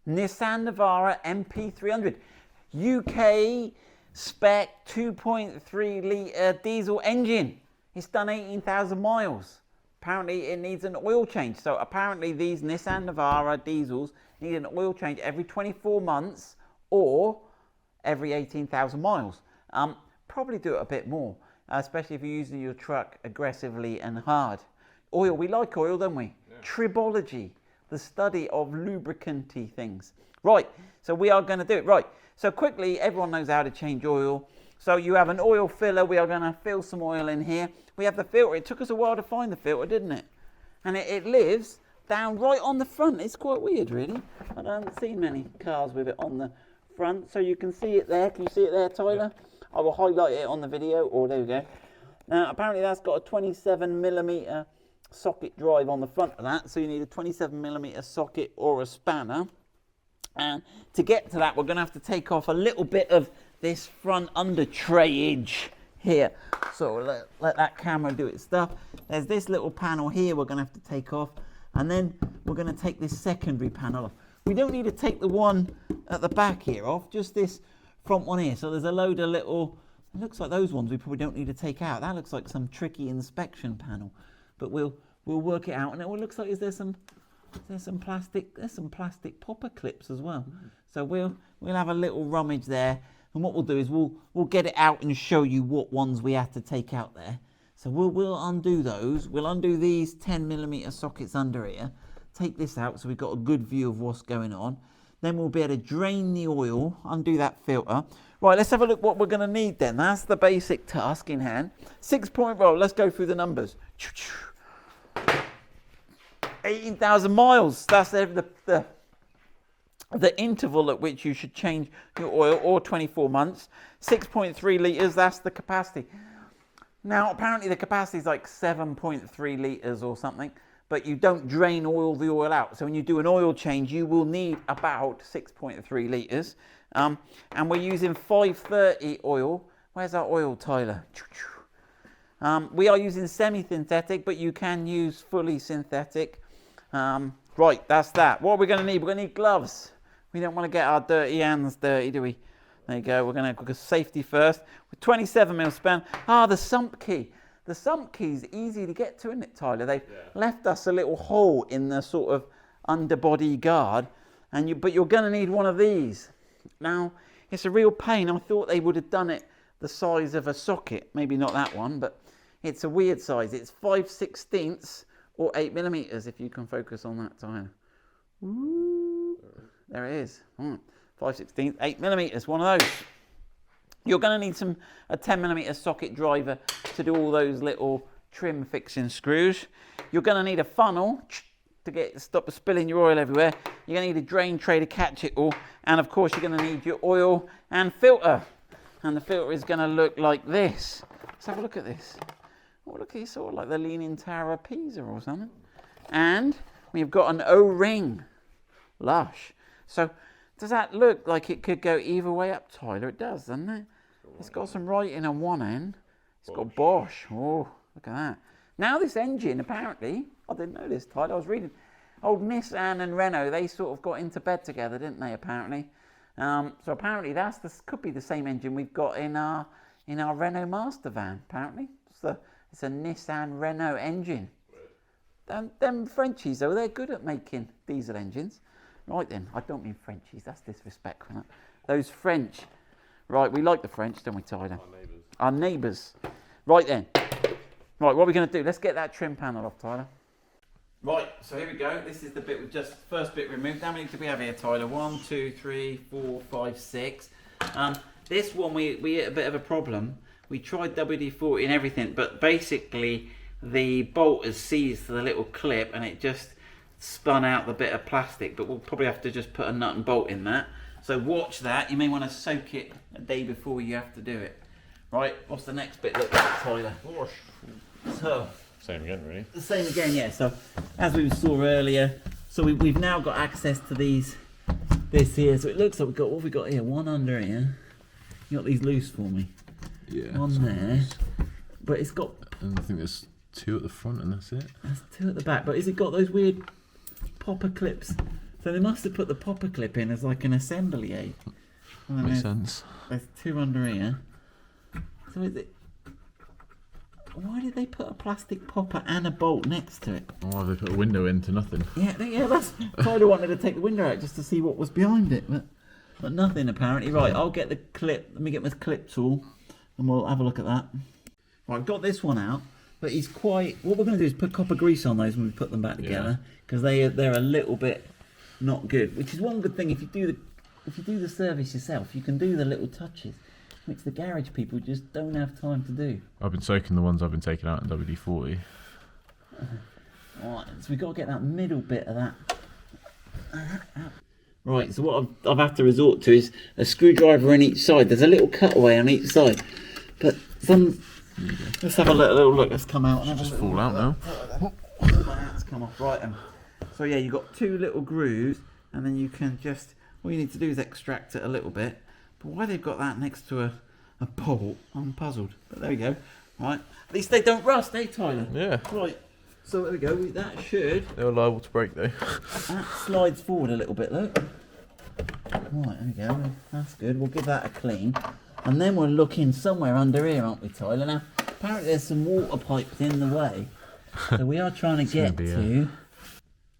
Nissan Navara NP300. UK spec 2.3 litre diesel engine. It's done 18,000 miles. Apparently it needs an oil change. So apparently these Nissan Navara diesels need an oil change every 24 months or every 18,000 miles. Probably do it a bit more, especially if you're using your truck aggressively and hard. Oil, we like oil, don't we? Yeah. Tribology, the study of lubricanty things. Right, so we are going to do it. Right, so quickly, everyone knows how to change oil. So you have an oil filler. We are going to fill some oil in here. We have the filter. It took us a while to find the filter, didn't it? And it lives down right on the front. It's quite weird, really. I haven't seen many cars with it on the front. So you can see it there. Can you see it there, Tyler? Yeah. I will highlight it on the video. Oh, there we go. Now, apparently that's got a 27mm socket drive on the front of that. So you need a 27mm socket or a spanner. And to get to that, we're going to have to take off a little bit of this front under trayage here. So let that camera do its stuff. There's this little panel here we're going to have to take off. And then we're going to take this secondary panel off. We don't need to take the one at the back here off, just this front one here. So there's a load of little, it looks like those ones we probably don't need to take out. That looks like some tricky inspection panel. But we'll work it out. And it looks like there's some plastic popper clips as well. So we'll have a little rummage there. And what we'll do is we'll get it out and show you what ones we have to take out there. So we'll undo those. We'll undo these 10mm sockets under here. Take this out so we've got a good view of what's going on. Then we'll be able to drain the oil, undo that filter. Right, let's have a look what we're going to need then. That's the basic task in hand. 6-point roll. Let's go through the numbers. 18,000 miles. That's the interval at which you should change your oil, or 24 months. 6.3 litres, that's the capacity. Now, apparently the capacity is like 7.3 litres or something, but you don't drain the oil out. So when you do an oil change, you will need about 6.3 litres. And we're using 530 oil. Where's our oil, Tyler? We are using semi-synthetic, but you can use fully synthetic. Right, that's that. What are we going to need? We're going to need gloves. We don't want to get our dirty hands dirty, do we? There you go. We're going to go safety first. With 27mm span. The sump key. The sump key's easy to get to, isn't it, Tyler? They've left us a little hole in the sort of underbody guard, but you're going to need one of these. Now, it's a real pain. I thought they would have done it the size of a socket. Maybe not that one, but it's a weird size. It's 5/16 or 8mm, if you can focus on that, Tyler. Ooh, there it is. 5/16, 8mm, one of those. You're going to need a 10mm socket driver to do all those little trim fixing screws. You're going to need a funnel to stop spilling your oil everywhere. You're going to need a drain tray to catch it all. And of course, you're going to need your oil and filter. And the filter is going to look like this. Let's have a look at this. Oh, look, it's sort of like the Leaning Tower of Pisa or something. And we've got an O-ring. Lush. So does that look like it could go either way up, Tyler? It does, doesn't it? It's got some writing on one end. It's got Bosch. Oh, look at that. Now this engine, apparently, I didn't know this, Tyler. I was reading. Old Nissan and Renault, they sort of got into bed together, didn't they, apparently? So apparently could be the same engine we've got in our Renault Master van, apparently. It's a Nissan Renault engine. Them Frenchies, though, they're good at making diesel engines. Right then, I don't mean Frenchies, that's disrespectful. Those French. Right, we like the French, don't we, Tyler? Our neighbours. Right then. Right, what are we going to do? Let's get that trim panel off, Tyler. Right, so here we go. This is the bit with just first bit removed. How many do we have here, Tyler? 1, 2, 3, 4, 5, 6. This one we hit a bit of a problem. We tried WD-40 and everything, but basically the bolt has seized the little clip and it just spun out the bit of plastic, but we'll probably have to just put a nut and bolt in that. So watch that. You may want to soak it a day before you have to do it. Right, what's the next bit look like, Tyler? So, same again, really. The same again, yeah. So as we saw earlier, so we've now got access to this here. So it looks like what have we got here? One under here. You got these loose for me. Yeah. One there. But it's got... And I think there's 2 at the front and that's it. That's 2 at the back. But has it got those weird popper clips So they must have put the popper clip in as like an assembly aid. And then Makes sense. There's two under here. So is it... Why did they put a plastic popper and a bolt next to it? Oh, they put a window into nothing. Yeah, that's... Tyler wanted to take the window out just to see what was behind it, but nothing apparently. Right, I'll get the clip. Let me get my clip tool and we'll have a look at that. Right, I've got this one out, but he's quite... What we're going to do is put copper grease on those when we put them back together, because they're a little bit not good. Which is one good thing, if you do the service yourself, you can do the little touches, which the garage people just don't have time to do. I've been soaking the ones I've been taking out in WD-40. Right, so we've got to get that middle bit of that. Right, so what I've had to resort to is a screwdriver on each side. There's a little cutaway on each side, but some... Let's have a little look. Let's come out and have Just a little fall out now. My hat's come off. Right, so yeah, you've got two little grooves, and then you can just... All you need to do is extract it a little bit. But why they've got that next to a bolt, I'm puzzled. But there we go. Right, at least they don't rust, eh, Tyler? Yeah. Right, so there we go. That should... They were liable to break though. That slides forward a little bit, look. Right, there we go. That's good. We'll give that a clean. And then we're looking somewhere under here, aren't we, Tyler? Now, apparently there's some water pipes in the way. So we are trying to get to...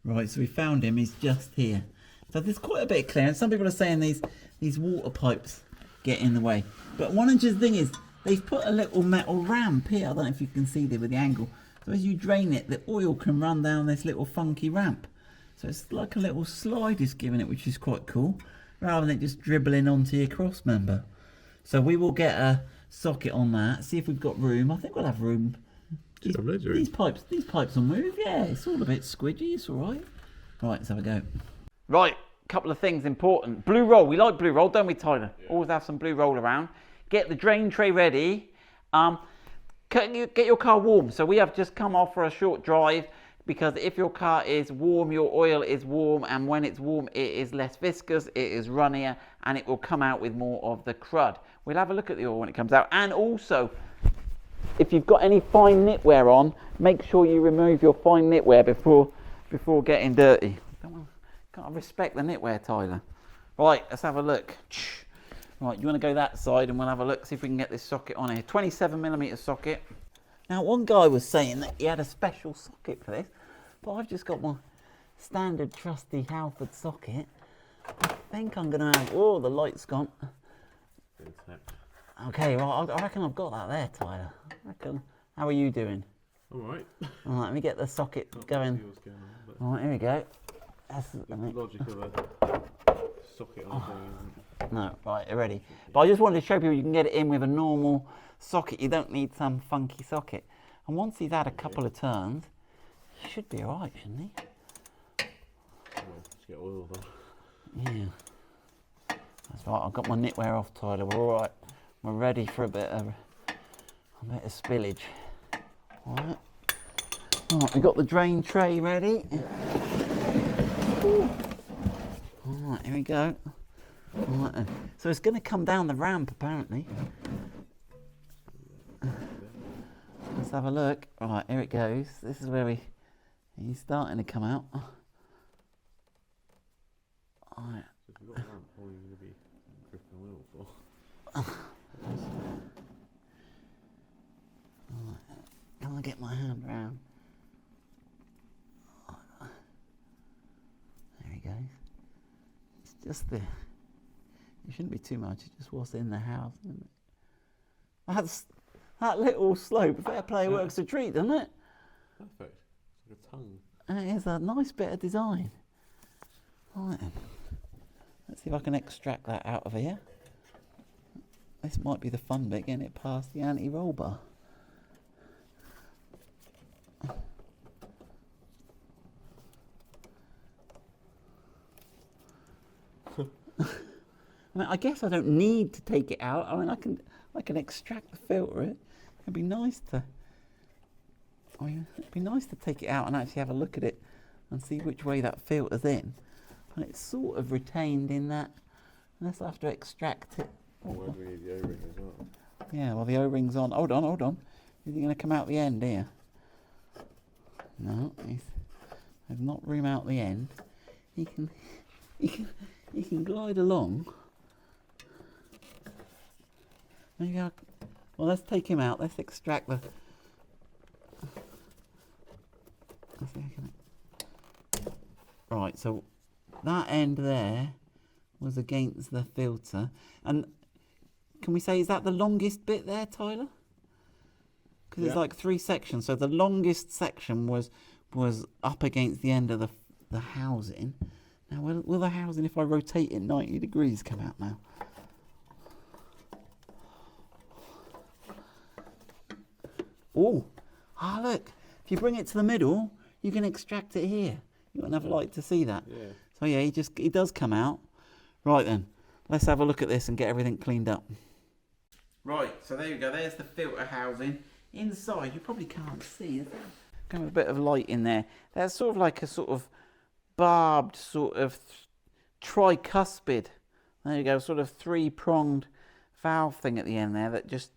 Right, so we found him. He's just here. So there's quite a bit of clearance. Some people are saying these water pipes get in the way. But one interesting thing is they've put a little metal ramp here. I don't know if you can see there with the angle. So as you drain it, the oil can run down this little funky ramp. So it's like a little slide is giving it, which is quite cool, rather than it just dribbling onto your cross member. So we will get a socket on that, see if we've got room. I think we'll have room. These pipes will move, yeah. It's all a bit squidgy, it's all right. Right, let's have a go. Right, couple of things important. Blue roll, we like blue roll, don't we, Tyler? Yeah. Always have some blue roll around. Get the drain tray ready. Get your car warm. So we have just come off for a short drive, because if your car is warm, your oil is warm, and when it's warm, it is less viscous, it is runnier, and it will come out with more of the crud. We'll have a look at the oil when it comes out. And also, if you've got any fine knitwear on, make sure you remove your fine knitwear before getting dirty. Can't respect the knitwear, Tyler. Right, let's have a look. Right, you want to go that side and we'll have a look, see if we can get this socket on here. 27mm socket. Now, one guy was saying that he had a special socket for this, but I've just got my standard trusty Halford socket. I think I'm going to have... Oh, the light's gone. Okay, well, I reckon I've got that there, Tyler. How are you doing? All right. All right, let me get the socket going. All right, here we go. That's the logic of a socket on thing. No, right, you're ready. But I just wanted to show people you can get it in with a normal socket. You don't need some funky socket. And once he's had a couple of turns, he should be all right, shouldn't he? Well, just get oil though. Yeah. That's right, I've got my knitwear off, Tyler. We're all right. We're ready for a bit of spillage. All right. All right, we've got the drain tray ready. Alright, here we go. Alright then. So it's going to come down the ramp apparently. Let's have a look. Alright, here it goes. This is where he's starting to come out. Alright. So if you've got a ramp, how are you going to be dripping oil for? Alright. Can I get my hand round? Goes. It's just it shouldn't be too much, it's just what's in the house, isn't it? That little slope, fair play works a treat, doesn't it? Perfect. It's like a tongue. And it is a nice bit of design. Right then. Let's see if I can extract that out of here. This might be the fun bit, getting it past the anti-roll bar. I mean, I guess I don't need to take it out. I mean, I can extract the filter. It'd be nice to. It'd be nice to take it out and actually have a look at it and see which way that filter's in. And it's sort of retained in that. Unless I have to extract it. Oh, where do we need the O-ring as well? Yeah, well, the O-ring's on. Hold on. Is he going to come out the end here? No, there's not room out the end. you can you can glide along. There you go. Well, let's take him out. Let's extract the. Right, so that end there was against the filter, and can we say, is that the longest bit there, Tyler? Because it's like 3 sections. So the longest section was up against the end of the housing. Now, will the housing, if I rotate it 90 degrees, come out now? Oh, look! If you bring it to the middle, you can extract it here. You wouldn't have liked to see that. Yeah. So yeah, he does come out. Right then, let's have a look at this and get everything cleaned up. Right, so there you go. There's the filter housing. Inside, you probably can't see. Got a bit of light in there. That's sort of like a sort of barbed sort of tricuspid. There you go, sort of 3-pronged valve thing at the end there that just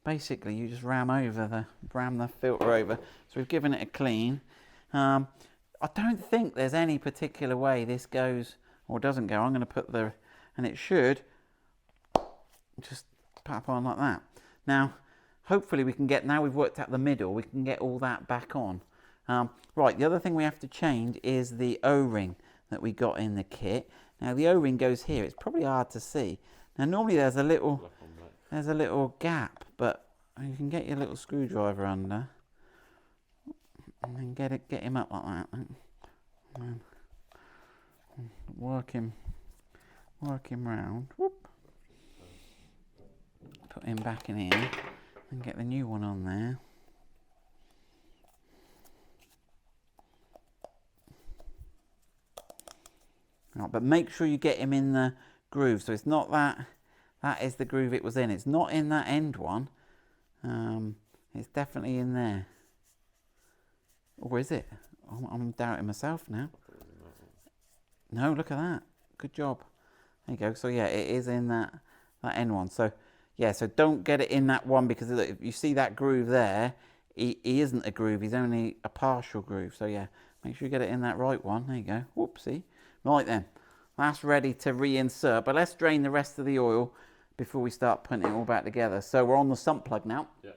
basically you just ram the filter over. So we've given it a clean. I don't think there's any particular way this goes or doesn't go. I'm going to put and it should just pop on like that. Now, hopefully we can get, now we've worked out the middle, we can get all that back on. Right, the other thing we have to change is the O-ring that we got in the kit. Now the O-ring goes here. It's probably hard to see. Now normally there's a little gap, but you can get your little screwdriver under and then get him up like that. And work him round. Whoop. Put him back in here and get the new one on there. Right, but make sure you get him in the groove. So it's not that is the groove it was in. It's not in that end one. It's definitely in there. Or is it? I'm doubting myself now. No, look at that. Good job. There you go. So yeah, it is in that end one. So yeah, so don't get it in that one, because if you see that groove there, he isn't a groove. He's only a partial groove. So yeah, make sure you get it in that right one. There you go. Whoopsie. Right then, that's ready to reinsert, but let's drain the rest of the oil before we start putting it all back together. So we're on the sump plug now. Yeah.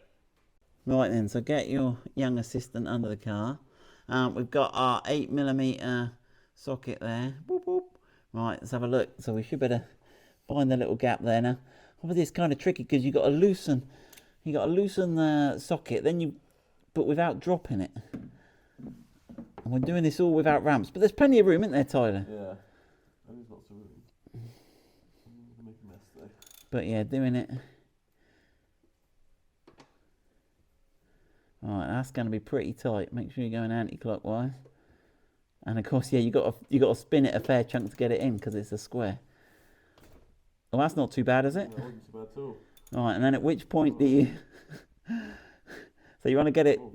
Right then, so get your young assistant under the car. We've got our 8mm socket there. Boop, boop. Right, let's have a look. So we should better find the little gap there now. Obviously it's kind of tricky because you got to loosen the socket, but without dropping it. And we're doing this all without ramps, but there's plenty of room, isn't there, Tyler? Yeah, there's lots of room. I'm gonna make a mess though. But yeah, doing it. Alright, that's going to be pretty tight. Make sure you're going anti-clockwise. And of course, yeah, you got to spin it a fair chunk to get it in because it's a square. Oh, that's not too bad, is it? No, it wasn't too bad at all. Alright, and then at which point do you? So you want to get it? Oh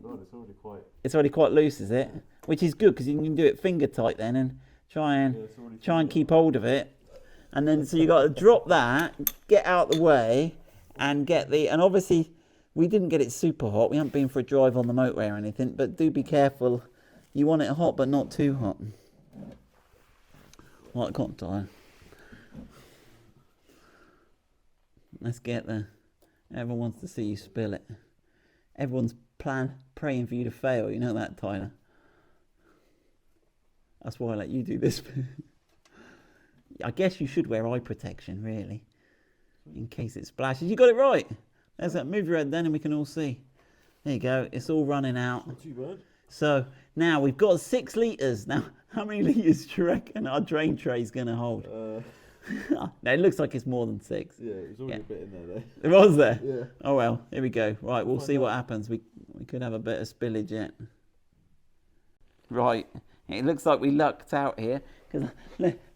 God, it's already quite loose, is it? Which is good because you can do it finger tight then and try and keep hold of it. And then so you got to drop that, get out the way, and and obviously we didn't get it super hot. We haven't been for a drive on the motorway or anything, but do be careful. You want it hot, but not too hot. Like hot tire. Let's get there. Everyone wants to see you spill it. Everyone's praying for you to fail. You know that, Tyler. That's why I let you do this. I guess you should wear eye protection, really, in case it splashes. You got it right. There's that. Move your head then and we can all see. There you go. It's all running out. Not too bad. So now we've got 6 litres. Now, how many litres do you reckon our drain tray is going to hold? Now, it looks like it's more than 6. Yeah, it was already a bit in there though. It was there? Yeah. Oh well, here we go. Right, we'll see what happens. We could have a bit of spillage yet. Right, it looks like we lucked out here, because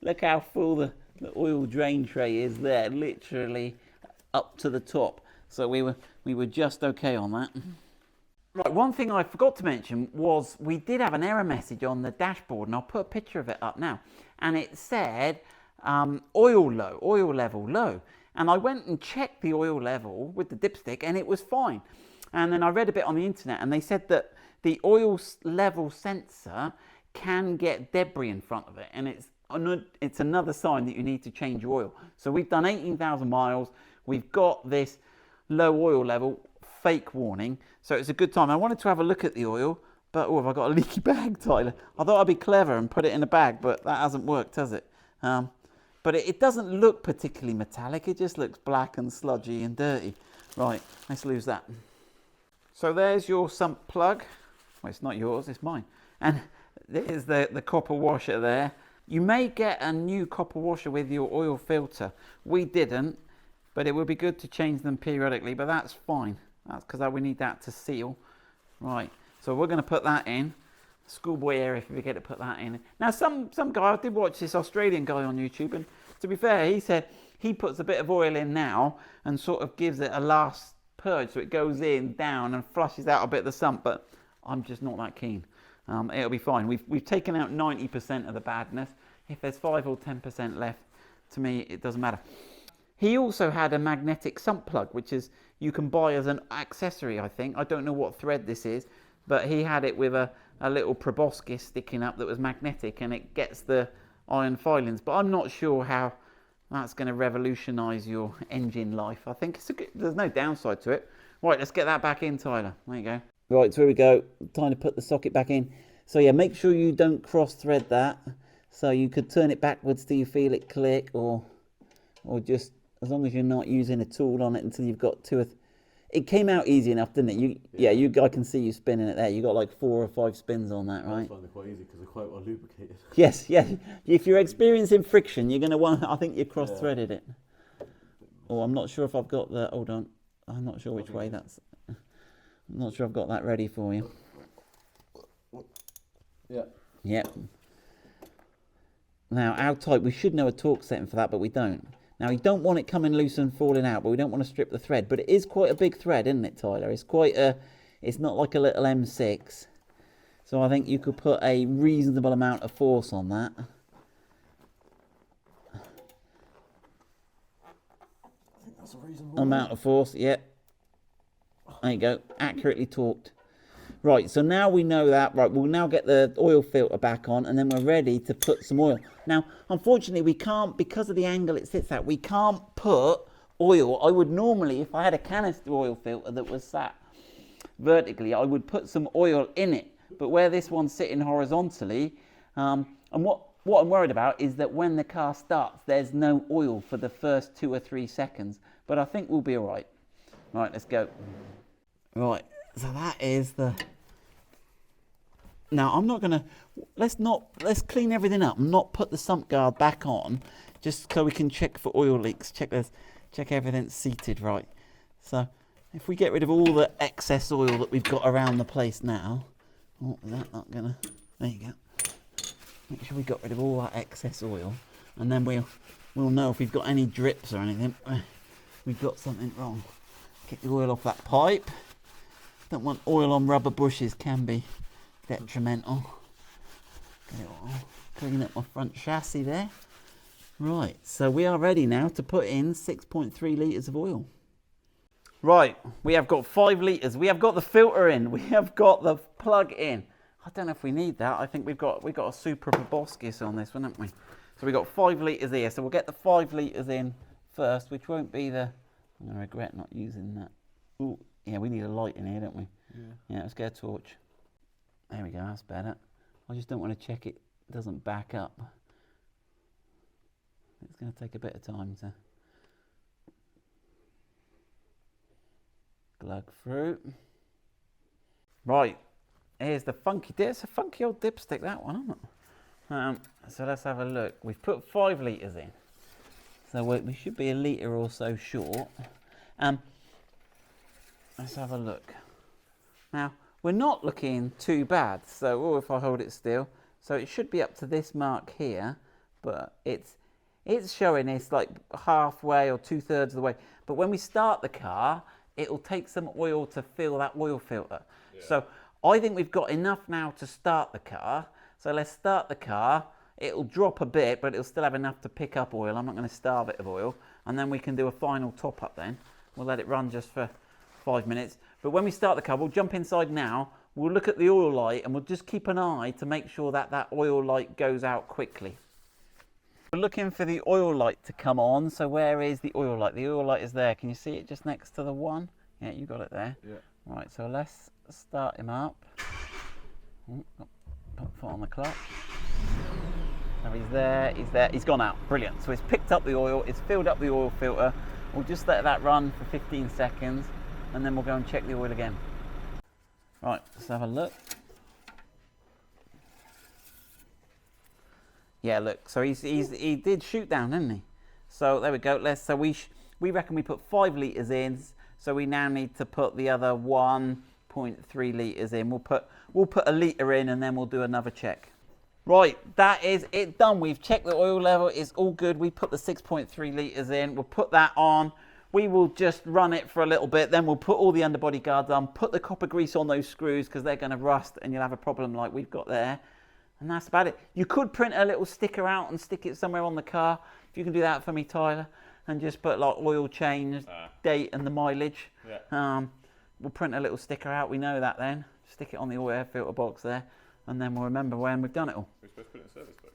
look how full the oil drain tray is there, literally up to the top. So we were just okay on that. Right, one thing I forgot to mention was we did have an error message on the dashboard, and I'll put a picture of it up now. And it said oil level low. And I went and checked the oil level with the dipstick, and it was fine. And then I read a bit on the internet, and they said that the oil level sensor can get debris in front of it, and it's another sign that you need to change your oil. So we've done 18,000 miles. We've got this low oil level, fake warning. So it's a good time. I wanted to have a look at the oil, but oh, have I got a leaky bag, Tyler? I thought I'd be clever and put it in a bag, but that hasn't worked, has it? But it doesn't look particularly metallic. It just looks black and sludgy and dirty. Right, let's lose that. So there's your sump plug. Well, it's not yours, it's mine. And there's the copper washer there. You may get a new copper washer with your oil filter. We didn't, but it would be good to change them periodically, but that's fine. That's because we need that to seal. Right, so we're going to put that in. Schoolboy error if you forget to put that in. Now, some guy, I did watch this Australian guy on YouTube, and to be fair, he said he puts a bit of oil in now and sort of gives it a last purge, so it goes in, down, and flushes out a bit of the sump, but I'm just not that keen. It'll be fine. We've taken out 90% of the badness. If there's 5 or 10% left, to me, it doesn't matter. He also had a magnetic sump plug, which is you can buy as an accessory, I think. I don't know what thread this is, but he had it with a little proboscis sticking up that was magnetic, and it gets the iron filings. But I'm not sure how that's going to revolutionise your engine life. I think there's no downside to it. Right, let's get that back in, Tyler. There you go. Right, so here we go. Time to put the socket back in. So yeah, make sure you don't cross thread that. So you could turn it backwards till you feel it click, or just as long as you're not using a tool on it until you've got it came out easy enough, didn't it? I can see you spinning it there. You got like 4 or 5 spins on that, right? I find it quite easy because they're quite well lubricated. Yes, yeah. If you're experiencing friction, you're going to want. I think you cross-threaded it. Oh, I'm not sure if I've got the. Hold on, I'm not sure which way that's. I'm not sure I've got that ready for you. Yeah. Yep. Now, how tight? We should know a torque setting for that, but we don't. Now, you don't want it coming loose and falling out, but we don't want to strip the thread. But it is quite a big thread, isn't it, Tyler? It's not like a little M6. So I think you could put a reasonable amount of force on that. I think that's a reasonable amount of force, yep. There you go, accurately torqued. Right, so now we know that. Right, we'll now get the oil filter back on, and then we're ready to put some oil. Now, unfortunately, we can't, because of the angle it sits at, we can't put oil. I would normally, if I had a canister oil filter that was sat vertically, I would put some oil in it. But where this one's sitting horizontally, and what I'm worried about is that when the car starts, there's no oil for the first 2 or 3 seconds. But I think we'll be all right. Right, let's go. Right, so that is the... Now, I'm not going to... Let's clean everything up and not put the sump guard back on, just so we can check for oil leaks. Check everything's seated right. So, if we get rid of all the excess oil that we've got around the place now... Oh, is that not going to... There you go. Make sure we got rid of all that excess oil, and then we'll know if we've got any drips or anything. We've got something wrong. Get the oil off that pipe. Don't want oil on rubber bushes, can be detrimental. Get it all. Clean up my front chassis there. Right, so we are ready now to put in 6.3 litres of oil. Right, we have got 5 litres. We have got the filter in. We have got the plug in. I don't know if we need that. I think we've got a super proboscis on this one, haven't we? So we've got 5 litres here. So we'll get the 5 litres in first, which won't be the... I'm going to regret not using that. Ooh, yeah, we need a light in here, don't we? Yeah, let's get a torch. There we go, that's better. I just don't want to check it doesn't back up. It's going to take a bit of time to glug through. Right, here's the funky dip. It's a funky old dipstick, that one, isn't it? So let's have a look. We've put 5 litres in. So we should be a litre or so short. Let's have a look. Now, we're not looking too bad. So, if I hold it still, so it should be up to this mark here, but it's showing it's like halfway or 2/3 of the way. But when we start the car, it'll take some oil to fill that oil filter. Yeah. So I think we've got enough now to start the car. So let's start the car. It'll drop a bit, but it'll still have enough to pick up oil. I'm not going to starve it of oil. And then we can do a final top up then. We'll let it run just for 5 minutes. But when we start the car, we'll jump inside now. We'll look at the oil light and we'll just keep an eye to make sure that that oil light goes out quickly. We're looking for the oil light to come on. So where is the oil light? The oil light is there. Can you see it just next to the one? Yeah, you got it there. Yeah. Right, so let's start him up. Put foot on the clutch. So he's there, he's gone out. Brilliant. So it's picked up the oil, it's filled up the oil filter. We'll just let that run for 15 seconds and then we'll go and check the oil again. Right, let's have a look. Yeah, look, so he did shoot down, didn't he? So there we go. We reckon we put 5 litres in, so we now need to put the other 1.3 litres in. We'll put a litre in and then we'll do another check. Right, that is it done. We've checked the oil level, it's all good. We put the 6.3 litres in, we'll put that on. We will just run it for a little bit, then we'll put all the underbody guards on, put the copper grease on those screws because they're going to rust and you'll have a problem like we've got there. And that's about it. You could print a little sticker out and stick it somewhere on the car. If you can do that for me, Tyler, and just put like oil change, date and the mileage. Yeah. We'll print a little sticker out, we know that then. Stick it on the oil air filter box there. And then we'll remember when we've done it all. We're supposed to put it in a service book.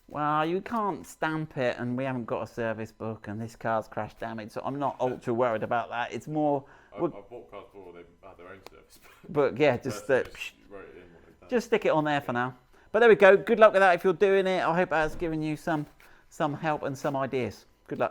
Well, you can't stamp it, and we haven't got a service book, and this car's crash damaged, so I'm not ultra worried about that. It's more. I've bought cars before they've had their own service book. But yeah, just wrote it in what they've done. Just stick it on there for now. But there we go. Good luck with that if you're doing it. I hope that's given you some help and some ideas. Good luck.